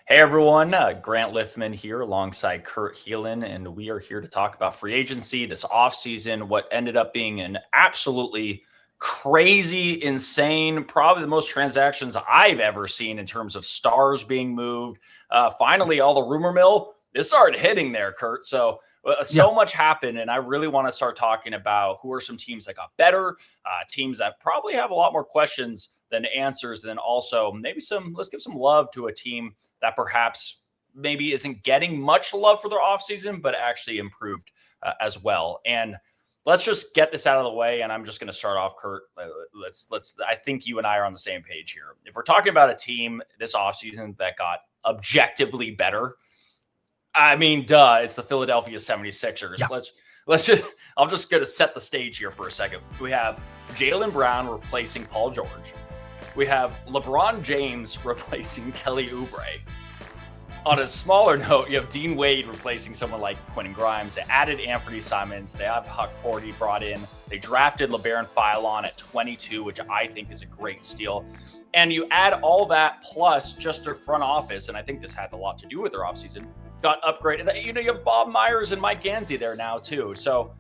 Hey everyone, Grant Liffmann here alongside Kurt Helin, and we are here to talk about free agency this offseason, what ended up being an absolutely crazy, insane, probably the most transactions I've ever seen in terms of stars being moved. Finally, all the rumor mill, it started hitting there, Kurt. So much happened, and I really want to start talking about who are some teams that got better, teams that probably have a lot more questions than answers, and then also let's give some love to a team that perhaps maybe isn't getting much love for their offseason, but actually improved as well. And let's just get this out of the way. And I'm just going to start off, Kurt. I think you and I are on the same page here. If we're talking about a team this offseason that got objectively better, I mean, it's the Philadelphia 76ers. Yeah. I'm just going to set the stage here for a second. We have Jaylen Brown replacing Paul George. We have LeBron James replacing Kelly Oubre. On a smaller note, you have Dean Wade replacing someone like Quentin Grimes. They added Anthony Simons. They have Huck Porty brought in. They drafted LeBaron Philon at 22, which I think is a great steal. And you add all that plus just their front office, and I think this had a lot to do with their offseason, got upgraded. You have Bob Myers and Mike Gansey there now too. So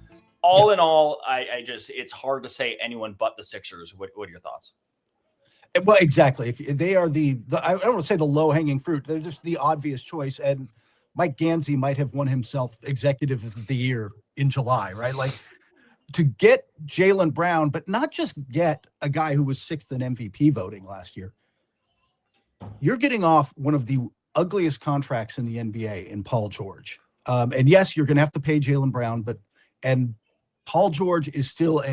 all in all, it's hard to say anyone but the Sixers. What are your thoughts? Well, exactly. If they are I don't want to say the low-hanging fruit, they're just the obvious choice. And Mike Gansey might have won himself Executive of the Year in July, right? Like to get Jaylen Brown, but not just get a guy who was 6th in MVP voting last year. You're getting off one of the ugliest contracts in the NBA in Paul George. And yes, you're going to have to pay Jaylen Brown, and Paul George is still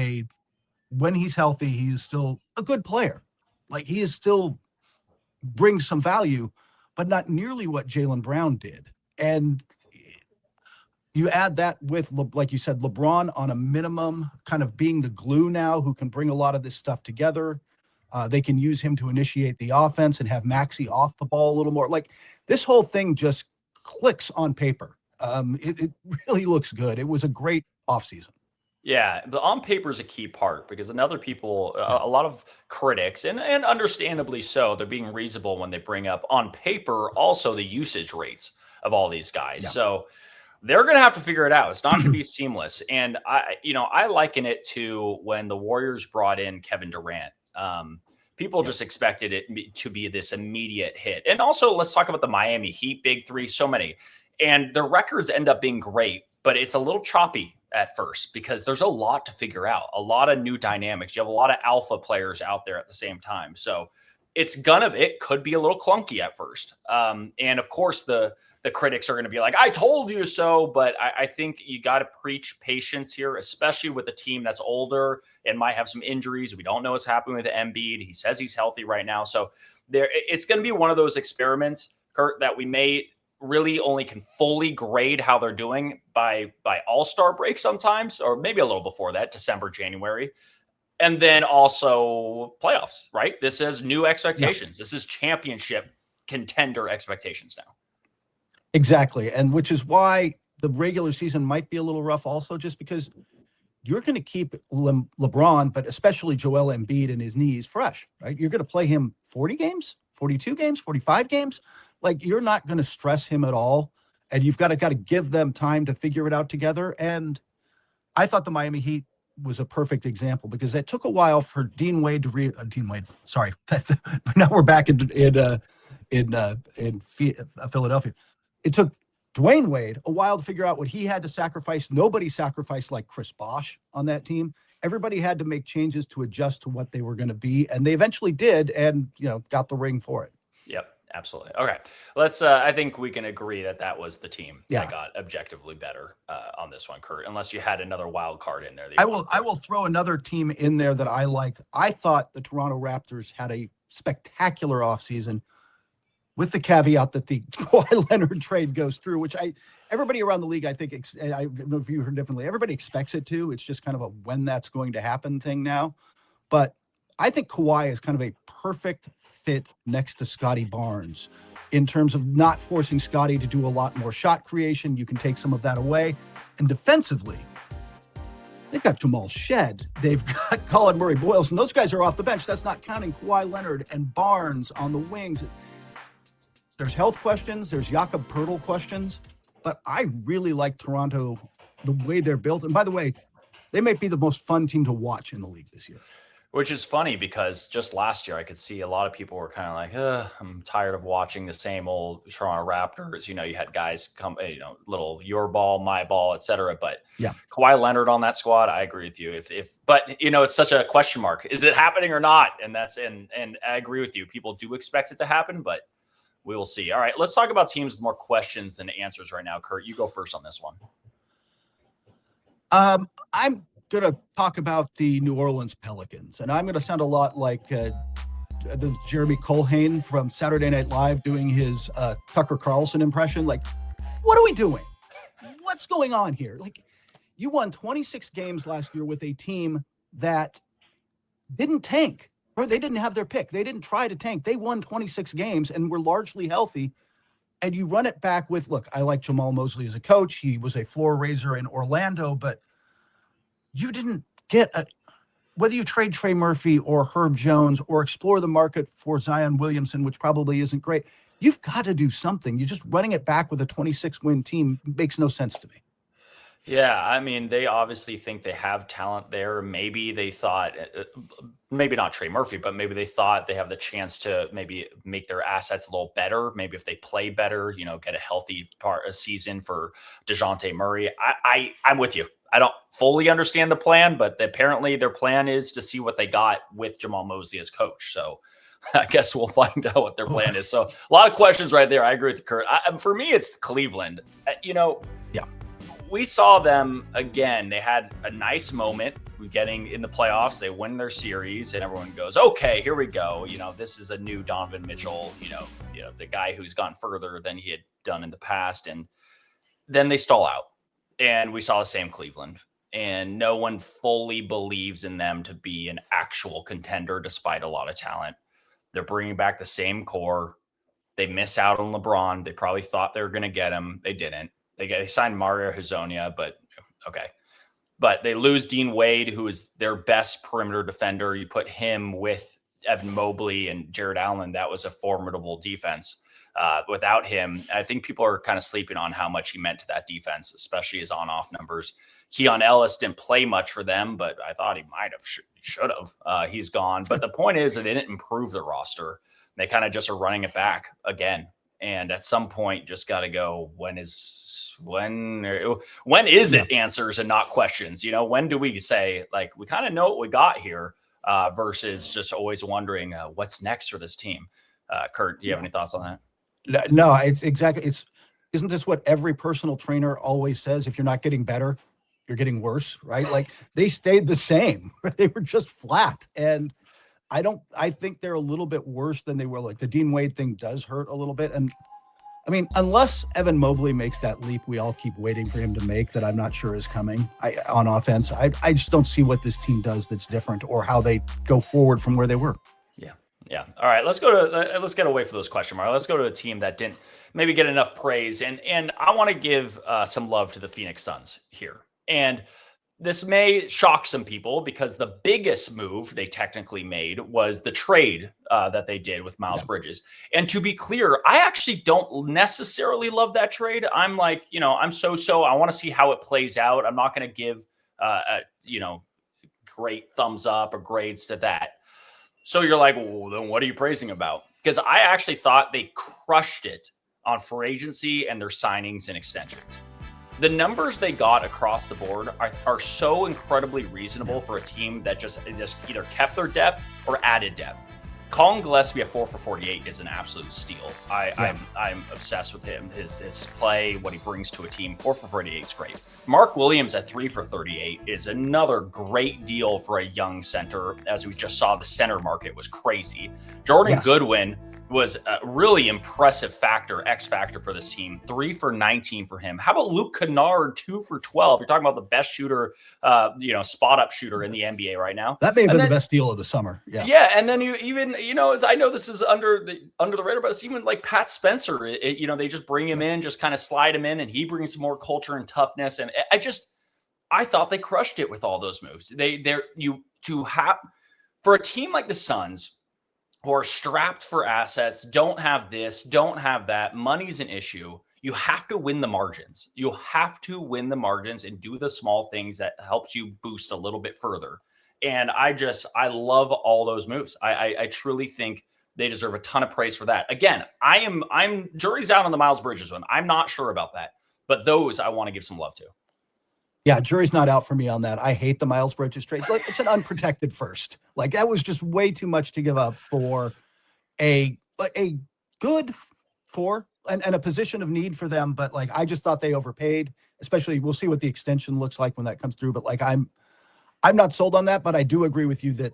when he's healthy, he is still a good player. Like he is still brings some value, but not nearly what Jaylen Brown did. And you add that with, like you said, LeBron on a minimum, kind of being the glue now, who can bring a lot of this stuff together. They can use him to initiate the offense and have Maxey off the ball a little more. Like this whole thing just clicks on paper. It really looks good. It was a great offseason. Yeah, the on paper is a key part because a lot of critics, and understandably so, they're being reasonable when they bring up on paper also the usage rates of all these guys. Yeah. So they're going to have to figure it out. It's not going to be seamless. And I liken it to when the Warriors brought in Kevin Durant. People just expected it to be this immediate hit. And also let's talk about the Miami Heat, big three, so many. And their records end up being great, but it's a little choppy at first because there's a lot to figure out, a lot of new dynamics. You have a lot of alpha players out there at the same time. So it could be a little clunky at first. And of course the critics are going to be like, I told you so, but I think you got to preach patience here, especially with a team that's older and might have some injuries. We don't know what's happening with Embiid. He says he's healthy right now. So it's going to be one of those experiments, Kurt, that we may really only can fully grade how they're doing by All-Star break sometimes, or maybe a little before that, December, January. And then also playoffs, right? This is new expectations. Yeah. This is championship contender expectations now. Exactly. And which is why the regular season might be a little rough also, just because you're going to keep LeBron, but especially Joel Embiid and his knees fresh, right? You're going to play him 40 games, 42 games, 45 games. Like you're not going to stress him at all. And you've got to give them time to figure it out together. And I thought the Miami Heat was a perfect example because it took a while for Dean Wade to sorry. Now we're back in Philadelphia. It took Dwayne Wade a while to figure out what he had to sacrifice. Nobody sacrificed like Chris Bosh on that team. Everybody had to make changes to adjust to what they were going to be. And they eventually did and, got the ring for it. Yep. Absolutely. Okay. Let's, I think we can agree that was the team that got objectively better on this one, Kurt, unless you had another wild card in there. I will throw another team in there that I liked. I thought the Toronto Raptors had a spectacular offseason with the caveat that the Kawhi Leonard trade goes through, which everybody around the league, I think, I don't know if you heard differently, everybody expects it to. It's just kind of a when that's going to happen thing now. But I think Kawhi is kind of a perfect fit next to Scotty Barnes in terms of not forcing Scotty to do a lot more shot creation. You can take some of that away. And defensively, they've got Jamal Shed. They've got Colin Murray-Boyles, and those guys are off the bench. That's not counting Kawhi Leonard and Barnes on the wings. There's health questions. There's Jakob Poeltl questions. But I really like Toronto, the way they're built. And by the way, they might be the most fun team to watch in the league this year. Which is funny because just last year I could see a lot of people were kind of like, I'm tired of watching the same old Toronto Raptors. You had guys come, little your ball, my ball, etc. But yeah, Kawhi Leonard on that squad, I agree with you. But it's such a question mark. Is it happening or not? And and I agree with you. People do expect it to happen, but we will see. All right, let's talk about teams with more questions than answers right now. Kurt, you go first on this one. I'm going to talk about the New Orleans Pelicans, and I'm going to sound a lot like the Jeremy Colhane from Saturday Night Live doing his Tucker Carlson impression. Like, what are we doing? What's going on here? Like, you won 26 games last year with a team that didn't tank. Or they didn't have their pick. They didn't try to tank. They won 26 games and were largely healthy. And you run it back with, look, I like Jamal Mosley as a coach. He was a floor raiser in Orlando, but you didn't get whether you trade Trey Murphy or Herb Jones or explore the market for Zion Williamson, which probably isn't great. You've got to do something. You're just running it back with a 26-win team makes no sense to me. Yeah, I mean, they obviously think they have talent there. Maybe they thought, maybe not Trey Murphy, but maybe they thought they have the chance to maybe make their assets a little better. Maybe if they play better, get a healthy season for DeJounte Murray. I'm with you. I don't fully understand the plan, but apparently their plan is to see what they got with Jamal Mosley as coach. So I guess we'll find out what their plan is. So a lot of questions right there. I agree with Kurt. For me, it's Cleveland. Yeah. We saw them again. They had a nice moment getting in the playoffs. They win their series and everyone goes, okay, here we go. This is a new Donovan Mitchell, the guy who's gone further than he had done in the past. And then they stall out and we saw the same Cleveland, and no one fully believes in them to be an actual contender despite a lot of talent. They're bringing back the same core. They miss out on LeBron. They probably thought they were going to get him. They didn't. They signed Mario Hezonja, but okay. But they lose Dean Wade, who is their best perimeter defender. You put him with Evan Mobley and Jared Allen. That was a formidable defense. Without him, I think people are kind of sleeping on how much he meant to that defense, especially his on-off numbers. Keon Ellis didn't play much for them, but I thought he might have, should have. He's gone. But the point is that they didn't improve the roster. They kind of just are running it back again. And at some point, just got to go, when is it answers and not questions? When do we say, like, we kind of know what we got here versus just always wondering what's next for this team? Kurt, do you have any thoughts on that? No, it's exactly. Isn't this what every personal trainer always says? If you're not getting better, you're getting worse, right? Like, they stayed the same. They were just flat. And I think they're a little bit worse than they were. Like, the Dean Wade thing does hurt a little bit. And I mean, unless Evan Mobley makes that leap we all keep waiting for him to make, that I'm not sure is coming on offense, I just don't see what this team does that's different or how they go forward from where they were. Yeah. All right, let's get away from those question marks. Let's go to a team that didn't maybe get enough praise. And I want to give some love to the Phoenix Suns here. And this may shock some people because the biggest move they technically made was the trade that they did with Miles Bridges. And to be clear, I actually don't necessarily love that trade. I'm like, I'm so. I want to see how it plays out. I'm not going to give, great thumbs up or grades to that. So you're like, well, then what are you praising about? Because I actually thought they crushed it on free agency and their signings and extensions. The numbers they got across the board are so incredibly reasonable for a team that just either kept their depth or added depth. Colin Gillespie at 4 for 48 is an absolute steal. I'm obsessed with him, his play, what he brings to a team. 4 for 48 is great. Mark Williams at 3 for 38 is another great deal for a young center. As we just saw, the center market was crazy. Jordan Goodwin was a really impressive X factor for this team. 3 for 19 for him. How about Luke Kennard, 2 for 12? You're talking about the best shooter, spot up shooter in the NBA right now. That may have been the best deal of the summer. Yeah. And then you even, as I know this is under the radar, but it's even like Pat Spencer, they just bring him in, just kind of slide him in, and he brings some more culture and toughness. And I thought they crushed it with all those moves. For a team like the Suns, who are strapped for assets, don't have this, don't have that. Money's an issue. You have to win the margins. You have to win the margins and do the small things that helps you boost a little bit further. And I love all those moves. I truly think they deserve a ton of praise for that. Again, I'm jury's out on the Miles Bridges one. I'm not sure about that, but those I want to give some love to. Yeah, jury's not out for me on that. I hate the Miles Bridges trade. Like, it's an unprotected first. Like, that was just way too much to give up for a good four and a position of need for them. But like, I just thought they overpaid. Especially, we'll see what the extension looks like when that comes through. But like, I'm not sold on that. But I do agree with you that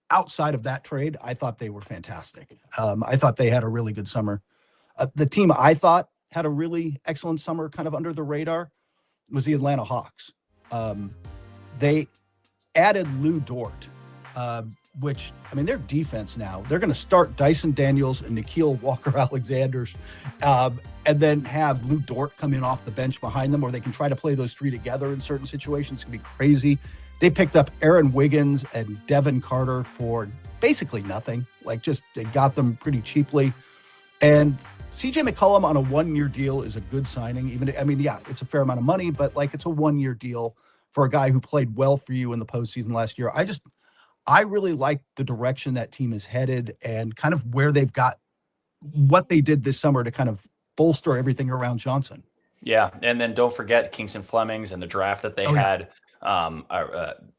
outside of that trade, I thought they were fantastic. I thought they had a really good summer. The team I thought had a really excellent summer, kind of under the radar, was the Atlanta Hawks. They added Lou Dort, which, I mean, their defense now, they're going to start Dyson Daniels and Nikhil Walker-Alexander, and then have Lou Dort come in off the bench behind them, or they can try to play those three together in certain situations. It's going to be crazy. They picked up Aaron Wiggins and Devin Carter for basically nothing. Like, just they got them pretty cheaply. And CJ McCollum on a 1-year deal is a good signing. Yeah, it's a fair amount of money, but like, it's a 1-year deal for a guy who played well for you in the postseason last year. I really like the direction that team is headed and kind of where they've got what they did this summer to kind of bolster everything around Johnson. Yeah. And then don't forget Kingston Flemings and the draft that they had,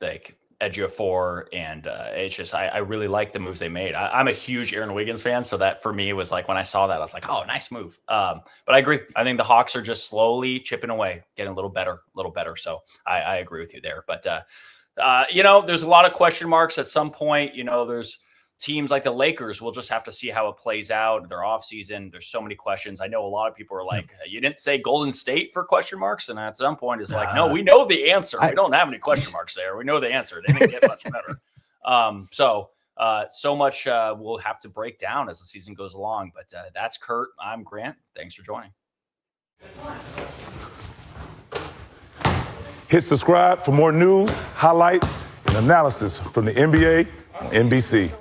like Ejiofor, and it's just, I really like the moves they made. I'm a huge Aaron Wiggins fan, so that for me was like, when I saw that, I was like, oh, nice move. But I agree. I think the Hawks are just slowly chipping away, getting a little better. So I agree with you there. But there's a lot of question marks at some point. There's teams like the Lakers. We'll just have to see how it plays out. Their offseason, there's so many questions. I know a lot of people are like, you didn't say Golden State for question marks. And at some point it's like, no, we know the answer. We don't have any question marks there. We know the answer. They didn't get much better. So much we'll have to break down as the season goes along. But that's Kurt. I'm Grant. Thanks for joining. Hit subscribe for more news, highlights, and analysis from the NBA on NBC.